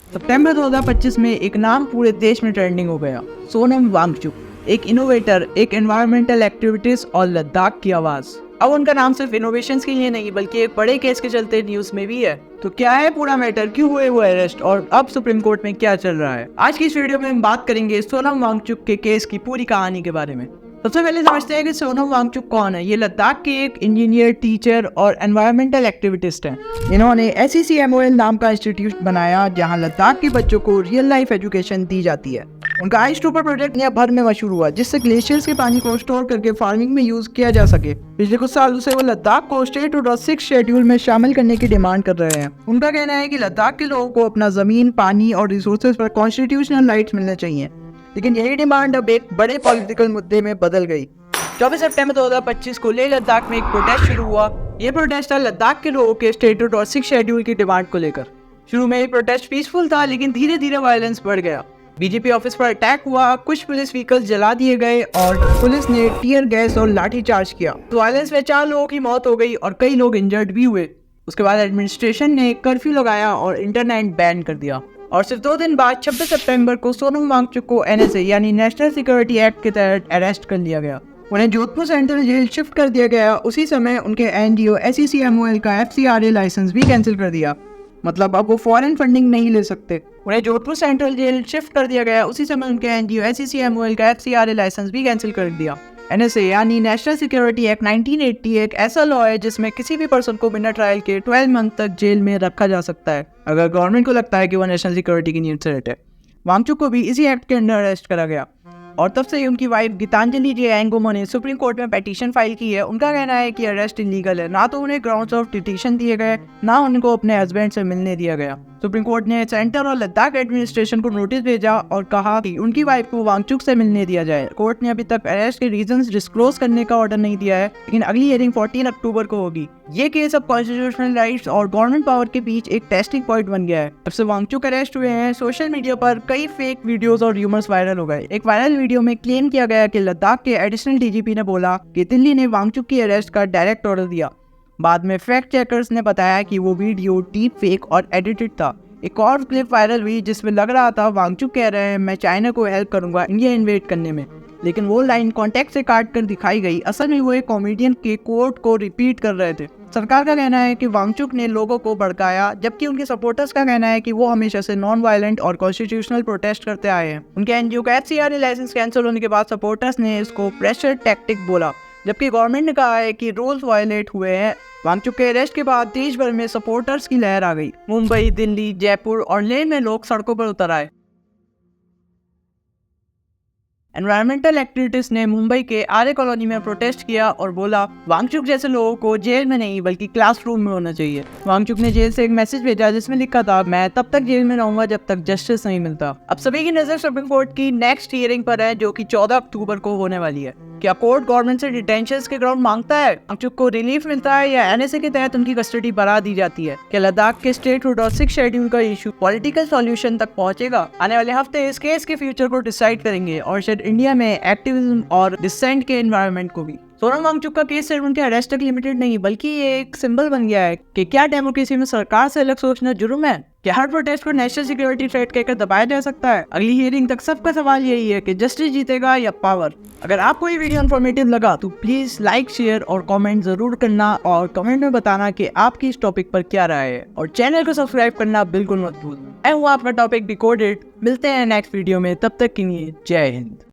सितंबर 2025 में एक नाम पूरे देश में ट्रेंडिंग हो गया, सोनम वांगचुक। एक इनोवेटर, एक एनवायरमेंटल एक्टिविटीज और लद्दाख की आवाज। अब उनका नाम सिर्फ इनोवेशंस के लिए नहीं बल्कि एक बड़े केस के चलते न्यूज में भी है। तो क्या है पूरा मैटर, क्यों हुए वो अरेस्ट और अब सुप्रीम कोर्ट में क्या चल रहा है? आज की इस वीडियो में हम बात करेंगे सोनम वांगचुक के केस की पूरी कहानी के बारे में। सबसे पहले समझते हैं कि सोनम वांगचुक कौन है। ये लद्दाख के एक इंजीनियर, टीचर और एनवायरमेंटल एक्टिविस्ट हैं। इन्होंने SECMOL नाम का इंस्टीट्यूट बनाया जहां लद्दाख के बच्चों को रियल लाइफ एजुकेशन दी जाती है। उनका आइस ट्रूपर प्रोजेक्ट दुनिया भर में मशहूर हुआ, जिससे ग्लेशियर्स के पानी को स्टोर करके फार्मिंग में यूज किया जा सके। पिछले कुछ सालों से वो लद्दाख को स्टेट 2.6 शेड्यूल में शामिल करने की डिमांड कर रहे हैं। उनका कहना है कि लद्दाख के लोगों को अपना जमीन, पानी और रिसोर्सेज पर कॉन्स्टिट्यूशनल राइट्स मिलने चाहिए, लेकिन यही डिमांड अब एक बड़े पॉलिटिकल मुद्दे में बदल गई। 24 सितंबर 2025 को लेह लद्दाख में एक प्रोटेस्ट शुरू हुआ। ये प्रोटेस्ट था लद्दाख के लोगों के स्टेट 2.6 शेड्यूल की डिमांड को लेकर। शुरू में ये प्रोटेस्ट पीसफुल था, लेकिन धीरे धीरे वायलेंस बढ़ गया। बीजेपी ऑफिस पर अटैक हुआ, कुछ पुलिस व्हीकल्स जला दिए गए और पुलिस ने टीयर गैस और लाठी चार्ज किया। तो वायलेंस में 4 लोगों की मौत हो गई और कई लोग इंजर्ड भी हुए। उसके बाद एडमिनिस्ट्रेशन ने कर्फ्यू लगाया और इंटरनेट बैन कर दिया। और सिर्फ 2 दिन बाद 26 सितंबर को सोनम वांगचुक को NSA यानी नेशनल सिक्योरिटी एक्ट के तहत अरेस्ट कर लिया गया। उन्हें जोधपुर सेंट्रल जेल शिफ्ट कर दिया गया। उसी समय उनके NGO SECMOL का FCRA लाइसेंस भी कैंसिल कर दिया, मतलब अब वो फॉरेन फंडिंग नहीं ले सकते। उन्हें जोधपुर सेंट्रल जेल शिफ्ट कर दिया गया। उसी समय उनके NGO SECMOL का FCRA लाइसेंस भी कैंसिल कर दिया। NSA यानी नेशनल सिक्योरिटी एक्ट 1980 एक ऐसा लॉ है जिसमें किसी भी पर्सन को बिना ट्रायल के 12 मंथ तक जेल में रखा जा सकता है, अगर गवर्नमेंट को लगता है कि वो नेशनल सिक्योरिटी की नीड से रिलेटेड है। वांगचुक को भी इसी एक्ट के अंडर अरेस्ट करा गया। और तब से उनकी वाइफ गीतांजलि जे एंगोमो ने सुप्रीम कोर्ट में पिटीशन फाइल की है। उनका कहना है कि अरेस्ट इलीगल है। ना तो उन्हें ग्राउंड्स ऑफ डिटेंशन दिए गए, ना उनको अपने हस्बैंड से मिलने दिया गया। सुप्रीम कोर्ट ने सेंटर और लद्दाख एडमिनिस्ट्रेशन को नोटिस भेजा और कहा कि उनकी वाइफ को वांगचुक से मिलने दिया जाए। कोर्ट ने अभी तक अरेस्ट के रीजंस डिस्क्लोज करने का ऑर्डर नहीं दिया है, लेकिन अगली हियरिंग 14 अक्टूबर को होगी। ये केस अब कॉन्स्टिट्यूशनल राइट्स और गवर्नमेंट पावर के बीच एक टेस्टिंग पॉइंट बन गया है। जब से वांगचुक अरेस्ट हुए हैं, सोशल मीडिया पर कई फेक वीडियोस और र्यूमर्स वायरल हो गए। एक वायरल वीडियो में क्लेम किया गया कि लद्दाख के एडिशनल DGP ने बोला कि दिल्ली ने वांगचुक की अरेस्ट का डायरेक्ट ऑर्डर दिया। बाद में फैक्ट चेकर्स ने बताया कि वो वीडियो डीप फेक और एडिटेड था। एक और क्लिप वायरल हुई जिसमें लग रहा था वांगचुक कह रहे हैं मैं चाइना को हेल्प करूंगा इंडिया इन्वेड करने में, लेकिन वो लाइन कॉन्टेक्स्ट से काट कर दिखाई गई। असल में वो एक कॉमेडियन के कोट को रिपीट कर रहे थे। सरकार का कहना है कि वांगचुक ने लोगों को भड़काया, जबकि उनके सपोर्टर्स का कहना है कि वो हमेशा से नॉन वायलेंट और कॉन्स्टिट्यूशनल प्रोटेस्ट करते आए हैं। उनके NGO का FCRA लाइसेंस कैंसिल होने के बाद सपोर्टर्स ने इसको प्रेशर टैक्टिक बोला, जबकि गवर्नमेंट ने कहा है कि रूल्स वायलेट हुए हैं। वांगचुक के अरेस्ट के बाद देश भर में सपोर्टर्स की लहर आ गई। मुंबई, दिल्ली, जयपुर और लेह में लोग सड़कों पर उतर आए। एनवायरमेंटल एक्टिविस्ट ने मुंबई के आर्य कॉलोनी में प्रोटेस्ट किया और बोला वांगचुक जैसे लोगों को जेल में नहीं बल्कि क्लासरूम में होना चाहिए। वांगचुक ने जेल से एक मैसेज भेजा जिसमें लिखा था मैं तब तक जेल में रहूंगा जब तक जस्टिस नहीं मिलता। अब सभी की नजर सुप्रीम कोर्ट की नेक्स्ट हियरिंग पर है, जो कि 14 अक्टूबर को होने वाली है। क्या कोर्ट गवर्नमेंट से डिटेंशन के ग्राउंड मांगता है? वांगचुक को रिलीफ मिलता है या NSA के तहत उनकी कस्टडी बढ़ा दी जाती है? क्या लद्दाख के स्टेट 2.6 शेड्यूल का इशू पॉलिटिकल सॉल्यूशन तक पहुंचेगा? आने वाले हफ्ते इस केस के फ्यूचर को डिसाइड करेंगे और शायद इंडिया में एक्टिविज्म और डिसेंट के एनवायरनमेंट को भी। सोनम वांगचुक का केस सिर्फ उनके अरेस्ट तक लिमिटेड नहीं, बल्कि ये एक सिंबल बन गया है कि क्या डेमोक्रेसी में सरकार से अलग सोचना जुर्म है? क्या हर प्रोटेस्ट को नेशनल सिक्योरिटी थ्रेट कहकर दबाया जा सकता है? अगली हियरिंग तक सबका सवाल यही है कि जस्टिस जीतेगा या पावर। अगर आपको ये वीडियो इन्फॉर्मेटिव लगा तो प्लीज लाइक, शेयर और कमेंट जरूर करना और कमेंट में बताना कि आपकी इस टॉपिक पर क्या राय है, और चैनल को सब्सक्राइब करना बिल्कुल मत भूलना। मैं हूँ आपका टॉपिक डिकोडेड। मिलते हैं नेक्स्ट वीडियो में, तब तक के लिए जय हिंद।